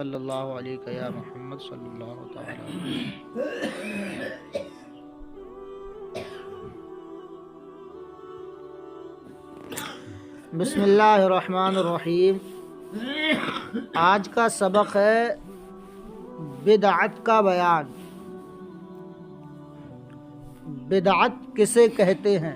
صلی اللہ علیہ یا محمد صلی اللہ تعالی بسم اللہ الرحمن الرحیم۔ آج کا سبق ہے بدعت کا بیان۔ بدعت کسے کہتے ہیں؟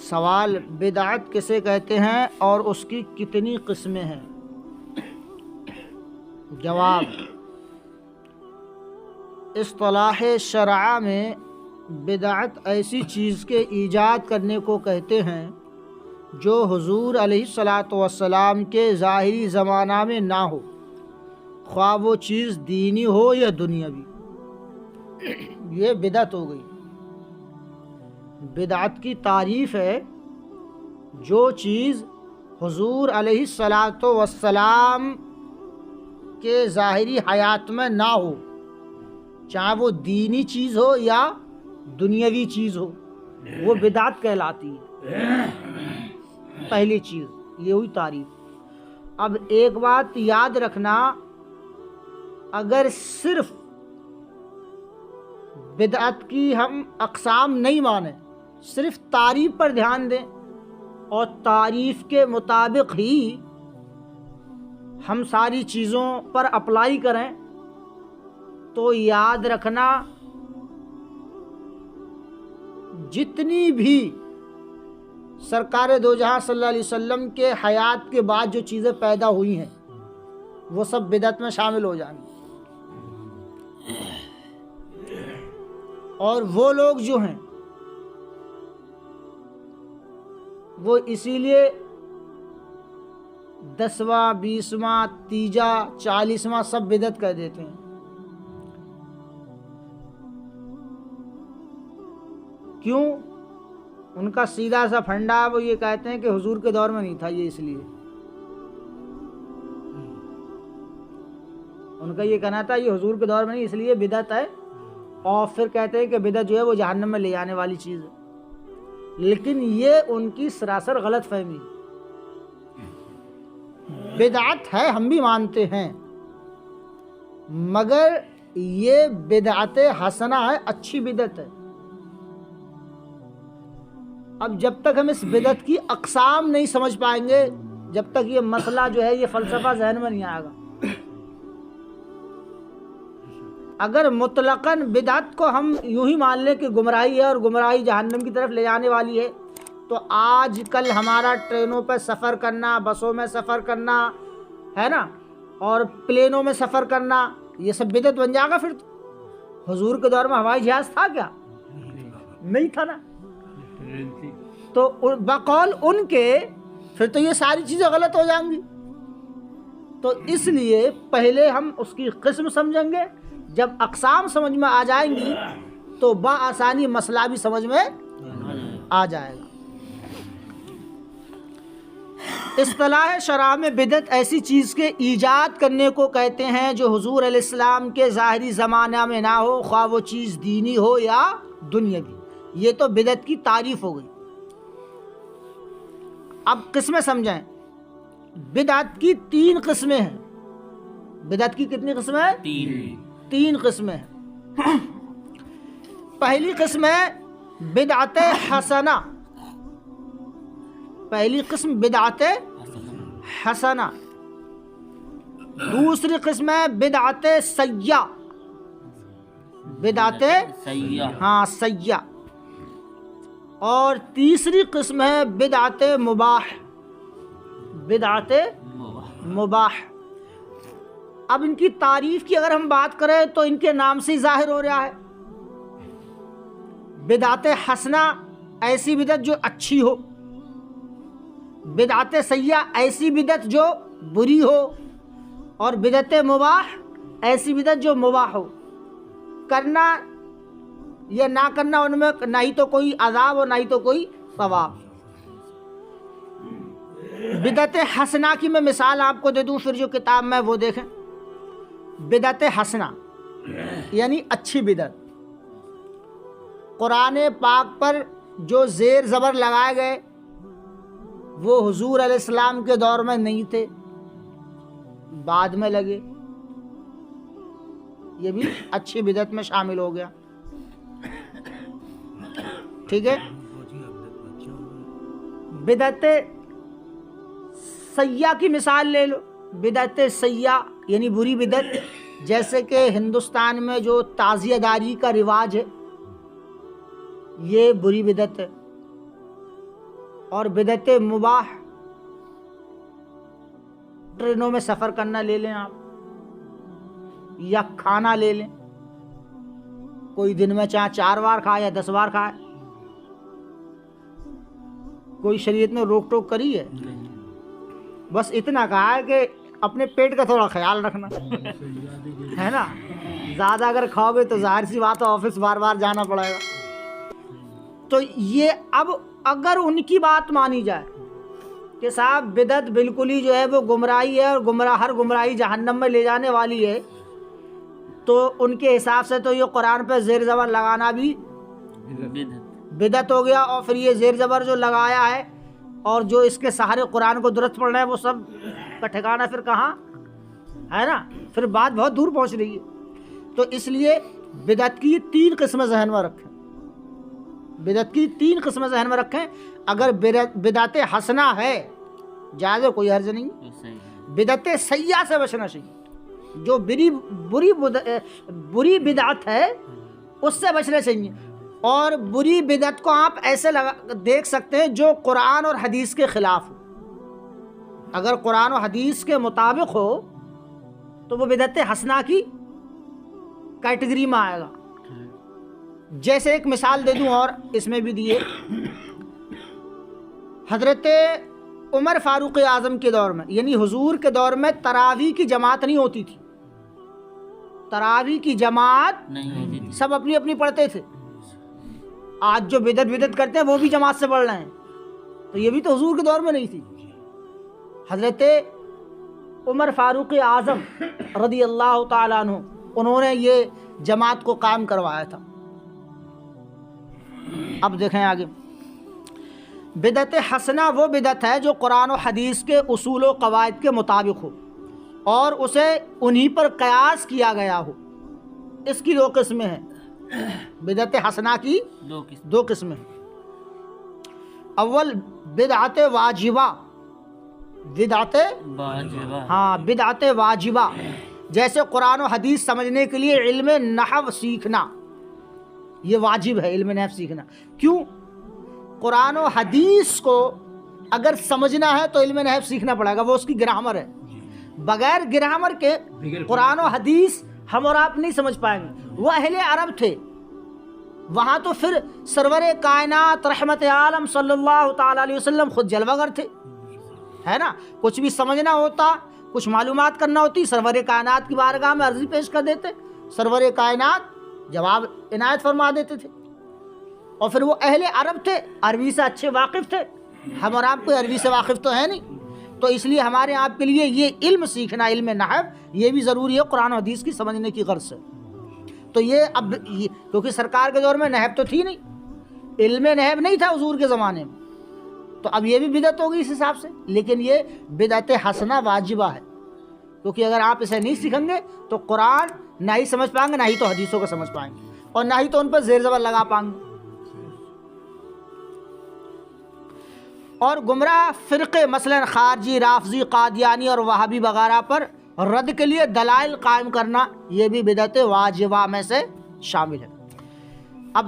سوال، بدعت کسے کہتے ہیں اور اس کی کتنی قسمیں ہیں؟ جواب، اصطلاح شرع میں بدعت ایسی چیز کے ایجاد کرنے کو کہتے ہیں جو حضور علیہ الصلاۃ والسلام کے ظاہری زمانہ میں نہ ہو، خواہ وہ چیز دینی ہو یا دنیاوی، یہ بدعت ہو گئی۔ بدعت کی تعریف ہے جو چیز حضور علیہ الصلاۃ والسلام کے ظاہری حیات میں نہ ہو، چاہے وہ دینی چیز ہو یا دنیاوی چیز ہو، وہ بدعت کہلاتی ہے۔ پہلی چیز یہ ہوئی تعریف۔ اب ایک بات یاد رکھنا، اگر صرف بدعت کی ہم اقسام نہیں مانیں، صرف تعریف پر دھیان دیں اور تعریف کے مطابق ہی ہم ساری چیزوں پر اپلائی کریں، تو یاد رکھنا جتنی بھی سرکار دو جہاں صلی اللہ علیہ وسلم کے حیات کے بعد جو چیزیں پیدا ہوئی ہیں وہ سب بدعت میں شامل ہو جائیں گی۔ اور وہ لوگ جو ہیں وہ اسی لیے 10واں 20واں 30واں 40واں سب بدعت کہہ دیتے ہیں۔ کیوں؟ ان کا سیدھا سا پھنڈا، وہ یہ کہتے ہیں کہ حضور کے دور میں نہیں تھا یہ، اس لیے ان کا یہ کہنا تھا یہ حضور کے دور میں نہیں، اس لیے بدعت ہے، اور پھر کہتے ہیں کہ بدعت جو ہے وہ جہنم میں لے جانے والی چیز ہے۔ لیکن یہ ان کی سراسر غلط فہمی۔ بدعت ہے، ہم بھی مانتے ہیں، مگر یہ بدعت حسنہ ہے، اچھی بدعت ہے۔ اب جب تک ہم اس بدعت کی اقسام نہیں سمجھ پائیں گے، جب تک یہ مسئلہ جو ہے یہ فلسفہ ذہن میں نہیں آئے گا۔ اگر مطلقاً بدعت کو ہم یوں ہی مان لیں کہ گمراہی ہے اور گمراہی جہنم کی طرف لے جانے والی ہے، تو آج کل ہمارا ٹرینوں پہ سفر کرنا، بسوں میں سفر کرنا ہے نا، اور پلینوں میں سفر کرنا، یہ سب بدعت بن جائے گا۔ پھر تو حضور کے دور میں ہوائی جہاز تھا کیا؟ نہیں تھا نا۔ تو بقول ان کے پھر تو یہ ساری چیزیں غلط ہو جائیں گی۔ تو اس لیے پہلے ہم اس کی قسم سمجھیں گے، جب اقسام سمجھ میں آ جائیں گی تو بآسانی مسئلہ بھی سمجھ میں آ جائے گا۔ اصطلاح شرع میں بدعت ایسی چیز کے ایجاد کرنے کو کہتے ہیں جو حضور علیہ السلام کے ظاہری زمانہ میں نہ ہو، خواہ وہ چیز دینی ہو یا دنیاوی۔ یہ تو بدعت کی تعریف ہو گئی۔ اب قسمیں سمجھیں۔ بدعت کی 3 قسمیں ہیں۔ بدعت کی کتنی قسمیں ہیں؟ 3 قسمیں ہیں۔ پہلی قسم ہے بدعت حسنہ۔ پہلی قسم بدعت حسنہ۔ دوسری قسم ہے بدعت سیئہ۔ بدعت سیئہ۔ اور تیسری قسم ہے بدعت مباح۔ بدعت مباح۔ اب ان کی تعریف کی اگر ہم بات کریں تو ان کے نام سے ہی ظاہر ہو رہا ہے۔ بدعت حسنہ ایسی بدعت جو اچھی ہو، بدعت سیئہ ایسی بدعت جو بری ہو، اور بدعت مباح ایسی بدعت جو مباح ہو۔ کرنا یا نہ کرنا ان میں نہ ہی تو کوئی عذاب اور نہ ہی تو کوئی ثواب۔ بدعت حسنہ کی میں مثال آپ کو دے دوں، پھر جو کتاب میں وہ دیکھیں۔ بدعت حسنہ یعنی اچھی بدعت، قرآن پاک پر جو زیر زبر لگائے گئے، وہ حضور علیہ السلام کے دور میں نہیں تھے، بعد میں لگے، یہ بھی اچھی بدعت میں شامل ہو گیا۔ ٹھیک ہے، بدعت سیاح کی مثال لے لو۔ بدعت سیاح یعنی بری بدعت، جیسے کہ ہندوستان میں جو تعزیہ داری کا رواج ہے، یہ بری بدعت ہے۔ اور بدعت مباح، ٹرینوں میں سفر کرنا لے لیں آپ، یا کھانا لے لیں، کوئی دن میں چاہے 4 بار کھائے یا 10 بار کھائے، کوئی شریعت نے روک ٹوک کری ہے؟ بس اتنا کہا ہے کہ اپنے پیٹ کا تھوڑا خیال رکھنا ہے نا، زیادہ اگر کھاؤ گے تو ظاہر سی بات ہے آفس بار بار جانا پڑے گا۔ تو یہ اب اگر ان کی بات مانی جائے کہ صاحب بدعت بالکل ہی جو ہے وہ گمراہی ہے اور ہر گمراہی جہنم میں لے جانے والی ہے، تو ان کے حساب سے تو یہ قرآن پہ زیر زبر لگانا بھی بدعت ہو گیا، اور پھر یہ زیر زبر جو لگایا ہے اور جو اس کے سہارے قرآن کو درست پڑھ رہے ہیں وہ سب کا ٹھکانہ پھر کہاں ہے نا، پھر بات بہت دور پہنچ رہی ہے۔ تو اس لیے بدعت کی 3 قسمیں ذہن میں رکھیں، بدعت کی 3 قسمیں ذہن میں رکھیں۔ اگر بدعت حسنہ ہے جائز ہے، کوئی حرج نہیں۔ بدعت سیاح سے بچنا چاہیے، جو بری بدعت ہے اس سے بچنا چاہیے۔ اور بری بدعت کو آپ ایسے دیکھ سکتے ہیں جو قرآن اور حدیث کے خلاف ہو۔ اگر قرآن و حدیث کے مطابق ہو تو وہ بدعت حسنہ کی کیٹیگری میں آئے گا۔ جیسے ایک مثال دے دوں اور اس میں بھی دیے، حضرت عمر فاروق اعظم کے دور میں یعنی حضور کے دور میں تراویح کی جماعت نہیں ہوتی تھی، تراویح کی جماعت سب اپنی اپنی پڑھتے تھے۔ آج جو بدعت کرتے ہیں وہ بھی جماعت سے پڑھ رہے ہیں، تو یہ بھی تو حضور کے دور میں نہیں تھی۔ حضرت عمر فاروق اعظم رضی اللہ تعالیٰ عنہ، انہوں نے یہ جماعت کو قائم کروایا تھا۔ اب دیکھیں آگے، بدعت حسنہ وہ بدعت ہے جو قرآن و حدیث کے اصول و قواعد کے مطابق ہو اور اسے انہی پر قیاس کیا گیا ہو۔ اس کی 2 قسمیں ہیں، بدعت حسنہ کی 2 قسمیں ہیں۔ اول بدعت واجبہ، بدعت واجبہ، جیسے قرآن و حدیث سمجھنے کے لیے علم نحو سیکھنا، یہ واجب ہے علم نحو سیکھنا۔ کیوں؟ قرآن و حدیث کو اگر سمجھنا ہے تو علم نحو سیکھنا پڑے گا، وہ اس کی گرامر ہے۔ بغیر گرامر کے قرآن و حدیث ہم اور آپ نہیں سمجھ پائیں گے۔ وہ اہل عرب تھے، وہاں تو پھر سرور کائنات رحمت عالم صلی اللہ تعالی علیہ وسلم خود جلوہ گر تھے، ہے نا۔ کچھ بھی سمجھنا ہوتا، کچھ معلومات کرنا ہوتی، سرور کائنات کی بارگاہ میں عرضی پیش کر دیتے، سرور کائنات جواب عنایت فرما دیتے تھے۔ اور پھر وہ اہل عرب تھے، عربی سے اچھے واقف تھے، ہم اور آپ کوئی عربی سے واقف تو ہے نہیں، تو اس لیے ہمارے آپ کے لیے یہ علم سیکھنا، علم نحو، یہ بھی ضروری ہے قرآن و حدیث کی سمجھنے کی غرض سے۔ تو یہ اب کیونکہ سرکار کے دور میں نحو تو تھی نہیں، علم نحو نہیں تھا حضور کے زمانے میں، تو اب یہ بھی بدعت ہوگی اس حساب سے۔ لیکن یہ بدعت حسنہ واجبہ ہے، کیونکہ اگر آپ اسے نہیں سیکھیں گے تو قرآن نہ ہی سمجھ پائیں گے، نہ ہی تو حدیثوں کو سمجھ پائیں گے، اور نہ ہی تو ان پر زیر زبر لگا پائیں گے۔ اور گمراہ فرقے مثلا خارجی، رافضی، قادیانی اور وہابی وغیرہ پر رد کے لیے دلائل قائم کرنا، یہ بھی بدعت واجبہ میں سے شامل ہے۔ اب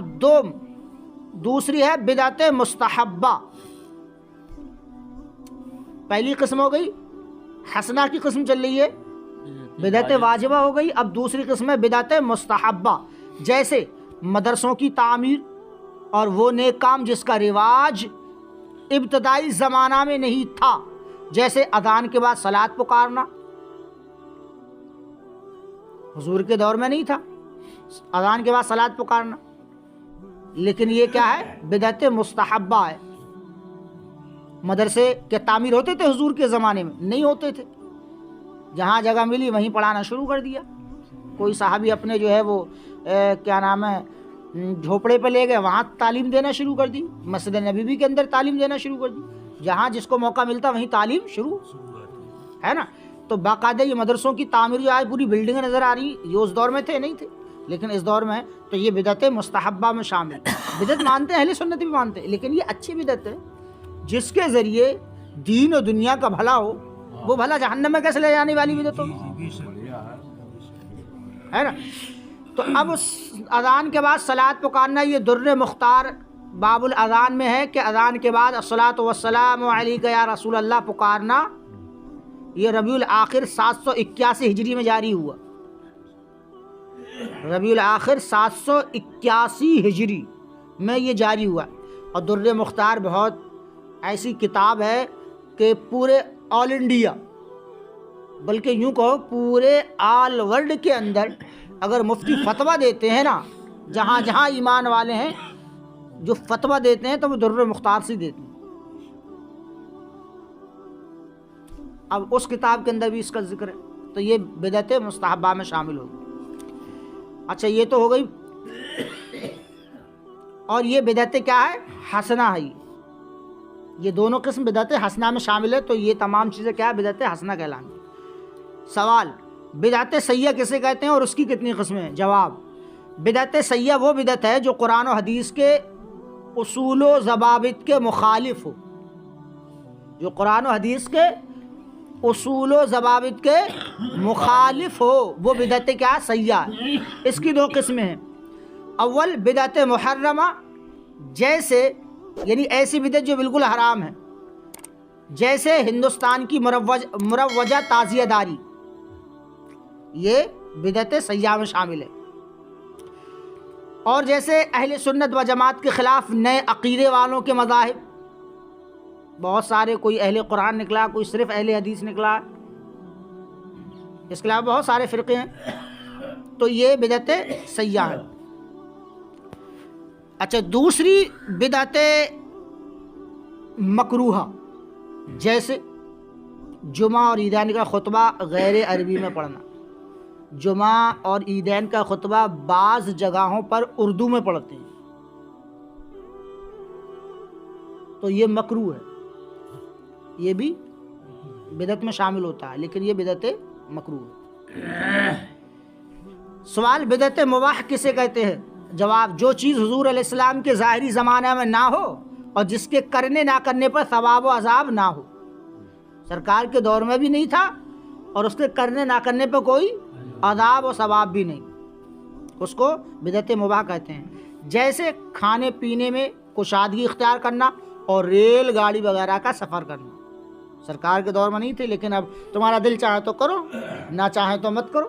دوسری ہے بدعت مستحبہ۔ پہلی قسم ہو گئی حسنہ کی قسم چل رہی ہے، بدعت واجبہ ہو گئی۔ اب دوسری قسم ہے بدعت مستحبہ، جیسے مدرسوں کی تعمیر اور وہ نیک کام جس کا رواج ابتدائی زمانہ میں نہیں تھا، جیسے اذان کے بعد صلاۃ پکارنا، حضور کے دور میں نہیں تھا اذان کے بعد صلاۃ پکارنا، لیکن یہ کیا ہے؟ بدعت مستحبہ ہے۔ مدرسے کے تعمیر ہوتے تھے حضور کے زمانے میں؟ نہیں ہوتے تھے، جہاں جگہ ملی وہیں پڑھانا شروع کر دیا۔ کوئی صحابی اپنے جو ہے وہ کیا نام ہے جھوپڑے پہ لے گئے، وہاں تعلیم دینا شروع کر دی، مسجد نبوی کے اندر تعلیم دینا شروع کر دی۔ جہاں جس کو موقع ملتا وہیں تعلیم شروع ہے نا. تو باقاعدہ یہ مدرسوں کی تعمیر جو آج پوری بلڈنگیں نظر آ رہی، یہ اس دور میں تھے نہیں تھے، لیکن اس دور میں تو یہ بدعت مستحبہ میں شامل. بدعت مانتے ہیں اہل سنت بھی مانتے ہیں، لیکن یہ اچھی بدعت ہے جس کے ذریعے دین و دنیا کا بھلا ہو. وہ بھلا جہنم میں کیسے لے جانے والی بدعت ہو، ہے نا. تو اب اذان کے بعد صلاۃ پکارنا، یہ در مختار باب الاذان میں ہے کہ اذان کے بعد الصلاۃ والسلام علیک یا رسول اللہ پکارنا، یہ ربیع الآخر 781 ہجری میں جاری ہوا. ربیع الآخر 781 ہجری میں یہ جاری ہوا. اور در مختار بہت ایسی کتاب ہے کہ پورے آل انڈیا، بلکہ یوں کہو پورے آل ورلڈ کے اندر اگر مفتی فتویٰ دیتے ہیں نا، جہاں جہاں ایمان والے ہیں جو فتویٰ دیتے ہیں تو وہ در مختار سے دیتے ہیں. اب اس کتاب کے اندر بھی اس کا ذکر ہے. تو یہ بدعت مستحبہ میں شامل ہوگی. اچھا یہ تو ہو گئی. اور یہ بدعت کیا ہے؟ حسنہ ہے. یہ دونوں قسم بدعت حسنہ میں شامل ہے. تو یہ تمام چیزیں کیا ہے؟ بدعت حسنہ کہلائیں گی. سوال، بدعت سیئہ کسے کہتے ہیں اور اس کی کتنی قسمیں ہیں؟ جواب، بدعت سیئہ وہ بدعت ہے جو قرآن و حدیث کے اصول و ضوابط کے مخالف ہو. جو قرآن و حدیث کے اصول و ضوابط کے مخالف ہو وہ بدعت کیا سیئہ ہے. اس کی دو قسمیں ہیں. اول بدعت محرمہ، جیسے یعنی ایسی بدعت جو بالکل حرام ہے، جیسے ہندوستان کی مروجہ تعزیہ داری، یہ بدعت سیئہ میں شامل ہے. اور جیسے اہل سنت و جماعت کے خلاف نئے عقیدے والوں کے مذاہب، بہت سارے، کوئی اہل قرآن نکلا، کوئی صرف اہل حدیث نکلا، اس کے علاوہ بہت سارے فرقے ہیں. تو یہ بدعت سیئہ ہے. اچھا دوسری بدعت مکروہہ، جیسے جمعہ اور عیدین کا خطبہ غیر عربی میں پڑھنا. جمعہ اور عیدین کا خطبہ بعض جگہوں پر اردو میں پڑھتے ہیں تو یہ مکروہ ہے. یہ بھی بدعت میں شامل ہوتا ہے لیکن یہ بدعت مکروہ ہے. سوال، بدعت مباح کسے کہتے ہیں؟ جواب، جو چیز حضور علیہ السلام کے ظاہری زمانہ میں نہ ہو اور جس کے کرنے نہ کرنے پر ثواب و عذاب نہ ہو. سرکار کے دور میں بھی نہیں تھا اور اس کے کرنے نہ کرنے پر کوئی عذاب و ثواب بھی نہیں، اس کو بدعت مباح کہتے ہیں. جیسے کھانے پینے میں کشادگی اختیار کرنا اور ریل گاڑی وغیرہ کا سفر کرنا. سرکار کے دور میں نہیں تھے لیکن اب تمہارا دل چاہے تو کرو، نہ چاہے تو مت کرو،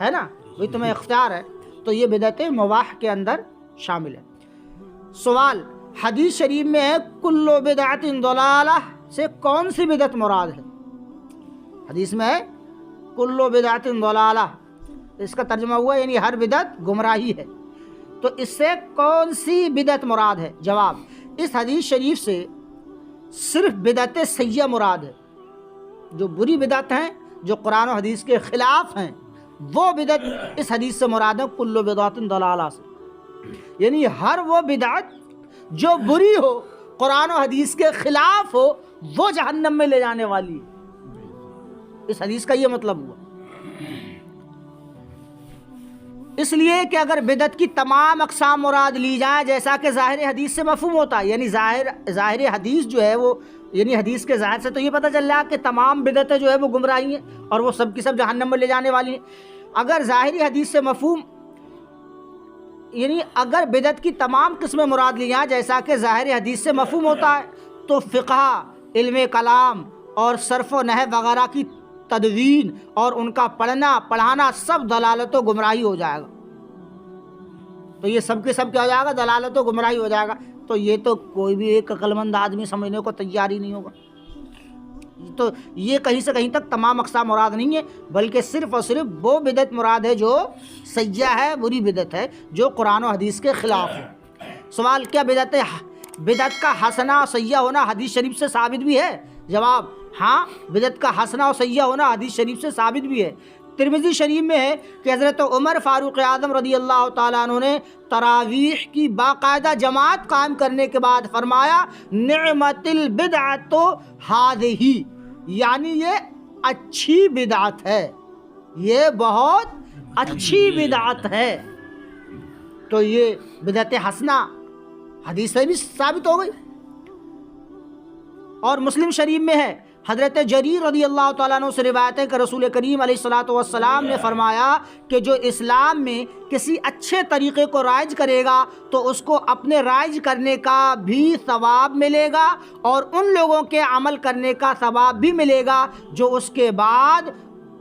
ہے نا، وہی تمہیں اختیار ہے. تو یہ بدعت مباح کے اندر شامل ہے. سوال، حدیث شریف میں ہے کل بدعت ضلالہ سے کون سی بدعت مراد ہے؟ حدیث میں ہے کل بدعت ضلالہ، اس کا ترجمہ ہوا یعنی ہر بدعت گمراہی ہے. تو اس سے کون سی بدعت مراد ہے؟ جواب، اس حدیث شریف سے صرف بدعت سیئہ مراد ہے. جو بری بدعت ہیں، جو قرآن و حدیث کے خلاف ہیں، وہ بدعت اس حدیث سے مراد ہے کل بدعت ضلالہ سے. یعنی ہر وہ بدعت جو بری ہو، قرآن و حدیث کے خلاف ہو، وہ جہنم میں لے جانے والی ہے. اس حدیث کا یہ مطلب ہوا. اس لیے کہ اگر بدعت کی تمام اقسام مراد لی جائیں جیسا کہ ظاہر حدیث سے مفہوم ہوتا ہے، یعنی ظاہر حدیث جو ہے وہ، یعنی حدیث کے ظاہر سے تو یہ پتہ چل رہا ہے کہ تمام بدعتیں جو ہے وہ گمراہی ہیں اور وہ سب کی سب جہنم میں لے جانے والی ہیں. اگر ظاہری حدیث سے مفہوم، یعنی اگر بدعت کی تمام قسمیں مراد لی جائیں جیسا کہ ظاہر حدیث سے مفہوم ہوتا ہے تو فقہ، علم کلام اور صرف و نحو وغیرہ کی تدوین اور ان کا پڑھنا پڑھانا سب دلالت و گمراہی ہو جائے گا. تو یہ سب کے سب کیا ہو جائے گا؟ دلالت و گمراہی ہو جائے گا. تو یہ تو کوئی بھی ایک عقل مند آدمی سمجھنے کو تیار ہی نہیں ہوگا. تو یہ کہیں سے کہیں تک تمام اقسام مراد نہیں ہے، بلکہ صرف اور صرف وہ بدعت مراد ہے جو سیئہ ہے، بری بدعت ہے، جو قرآن و حدیث کے خلاف ہے. سوال، کیا بدعت کا حسنہ اور سیئہ ہونا حدیث شریف سے ثابت بھی ہے؟ جواب، ہاں، بدعت کا حسنہ اور سیئہ ہونا حدیث شریف سے ثابت بھی ہے. ترمذی شریف میں ہے کہ حضرت عمر فاروق اعظم رضی اللہ تعالیٰ عنہ نے تراویح کی باقاعدہ جماعت قائم کرنے کے بعد فرمایا نعمت البدعۃ ہذہ، یعنی یہ اچھی بدعت ہے، یہ بہت اچھی بدعت ہے۔ تو یہ بدعت حسنہ حدیث سے بھی ثابت ہو گئی۔ اور مسلم شریف میں ہے حضرت جریر رضی اللہ تعالیٰ عنہ سے روایت ہے کہ رسول کریم علیہ الصلوۃ والسلام نے فرمایا کہ جو اسلام میں کسی اچھے طریقے کو رائج کرے گا تو اس کو اپنے رائج کرنے کا بھی ثواب ملے گا اور ان لوگوں کے عمل کرنے کا ثواب بھی ملے گا جو اس کے بعد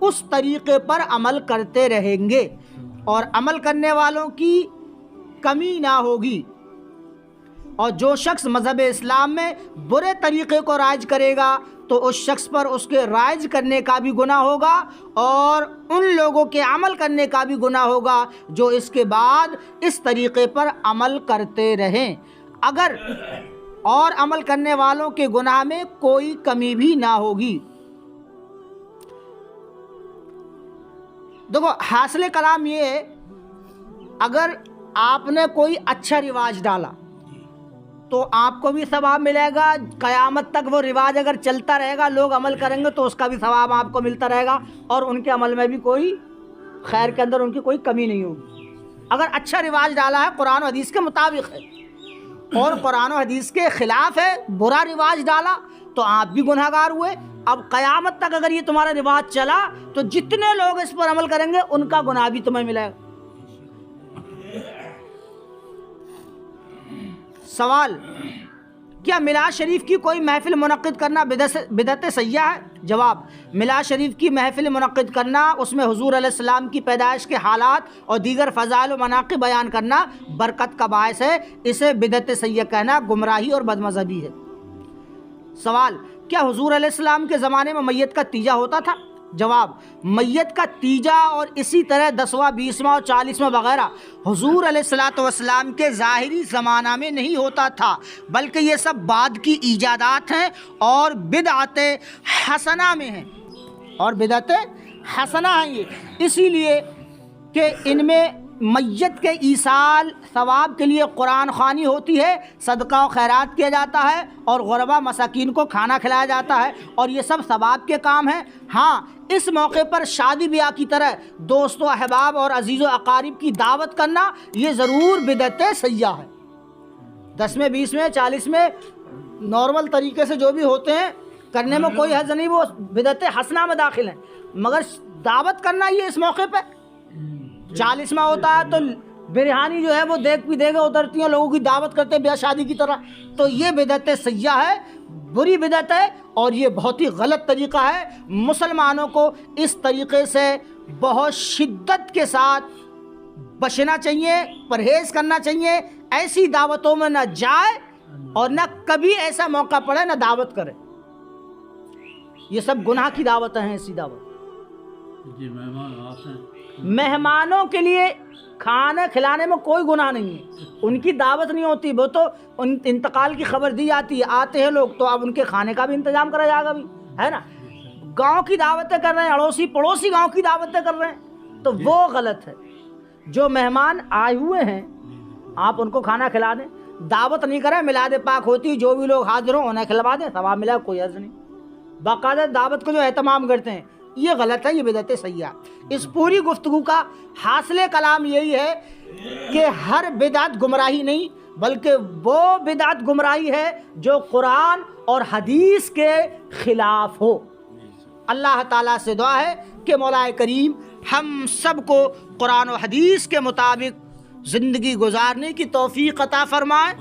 اس طریقے پر عمل کرتے رہیں گے، اور عمل کرنے والوں کی کمی نہ ہوگی۔ اور جو شخص مذہب اسلام میں برے طریقے کو رائج کرے گا تو اس شخص پر اس کے رائج کرنے کا بھی گناہ ہوگا اور ان لوگوں کے عمل کرنے کا بھی گناہ ہوگا جو اس کے بعد اس طریقے پر عمل کرتے رہیں، اگر اور عمل کرنے والوں کے گناہ میں کوئی کمی بھی نہ ہوگی۔ دیکھو حاصل کلام یہ ہے، اگر آپ نے کوئی اچھا رواج ڈالا تو آپ کو بھی ثواب ملے گا، قیامت تک وہ رواج اگر چلتا رہے گا، لوگ عمل کریں گے تو اس کا بھی ثواب آپ کو ملتا رہے گا، اور ان کے عمل میں بھی کوئی خیر کے اندر ان کی کوئی کمی نہیں ہوگی۔ اگر اچھا رواج ڈالا ہے قرآن و حدیث کے مطابق ہے اور قرآن و حدیث کے خلاف ہے، برا رواج ڈالا تو آپ بھی گناہ گار ہوئے۔ اب قیامت تک اگر یہ تمہارا رواج چلا تو جتنے لوگ اس پر عمل کریں گے ان کا گناہ بھی تمہیں ملے گا۔ سوال، کیا میلاد شریف کی کوئی محفل منعقد کرنا بدعت سیاح ہے؟ جواب، میلاد شریف کی محفل منعقد کرنا، اس میں حضور علیہ السلام کی پیدائش کے حالات اور دیگر فضائل و مناقب بیان کرنا برکت کا باعث ہے، اسے بدعت سیاح کہنا گمراہی اور بدمذہبی ہے۔ سوال، کیا حضور علیہ السلام کے زمانے میں میت کا تیجا ہوتا تھا؟ جواب، میت کا تیجا اور اسی طرح 10واں 20واں اور 40واں وغیرہ حضور علیہ الصلوۃ والسلام کے ظاہری زمانہ میں نہیں ہوتا تھا، بلکہ یہ سب بعد کی ایجادات ہیں اور بدعت حسنہ میں ہیں، اور بدعت حسنہ ہیں یہ، اسی لیے کہ ان میں میت کے ایصال ثواب کے لیے قرآن خوانی ہوتی ہے، صدقہ و خیرات کیا جاتا ہے اور غربا مساکین کو کھانا کھلایا جاتا ہے، اور یہ سب ثواب کے کام ہیں۔ ہاں، اس موقع پر شادی بیاہ کی طرح دوست و احباب اور عزیز و اقارب کی دعوت کرنا یہ ضرور بدعت سیاح ہے۔ 10 میں 20 میں 40 میں نارمل طریقے سے جو بھی ہوتے ہیں کرنے میں کوئی حرج نہیں، وہ بدعت حسنہ میں داخل ہیں، مگر دعوت کرنا یہ اس موقع پہ 40 میں ہوتا ہے تو بریانی جو ہے وہ دیکھ بھی دیکھے اترتی ہیں، لوگوں کی دعوت کرتے ہیں بیاہ شادی کی طرح، تو یہ بدعت سیاح ہے، بری بدعت ہے اور یہ بہت ہی غلط طریقہ ہے۔ مسلمانوں کو اس طریقے سے بہت شدت کے ساتھ بچنا چاہیے، پرہیز کرنا چاہیے، ایسی دعوتوں میں نہ جائے اور نہ کبھی ایسا موقع پڑے نہ دعوت کرے، یہ سب گناہ کی دعوتیں ہیں۔ ایسی دعوت جی مہمان آتے ہیں، مہمانوں کے لیے کھانا کھلانے میں کوئی گناہ نہیں ہے، ان کی دعوت نہیں ہوتی، وہ تو انتقال کی خبر دی جاتی ہے، آتے ہیں لوگ تو اب ان کے کھانے کا بھی انتظام کرا جائے گا بھی، ہے نا۔ گاؤں کی دعوتیں کر رہے ہیں، اڑوسی پڑوسی گاؤں کی دعوتیں کر رہے ہیں تو وہ غلط ہے۔ جو مہمان آئے ہوئے ہیں آپ ان کو کھانا کھلا دیں، دعوت نہیں کریں، میلاد پاک ہوتی جو بھی لوگ حاضر ہوں انہیں کھلوا دیں، ثواب ملا، کوئی عرض نہیں۔ باقاعدہ دعوت کو جو اہتمام کرتے ہیں یہ غلط ہے، یہ بدعت سیاح۔ اس پوری گفتگو کا حاصل کلام یہی ہے کہ ہر بدعت گمراہی نہیں بلکہ وہ بدعت گمراہی ہے جو قرآن اور حدیث کے خلاف ہو۔ اللہ تعالیٰ سے دعا ہے کہ مولا کریم ہم سب کو قرآن و حدیث کے مطابق زندگی گزارنے کی توفیق عطا فرمائے۔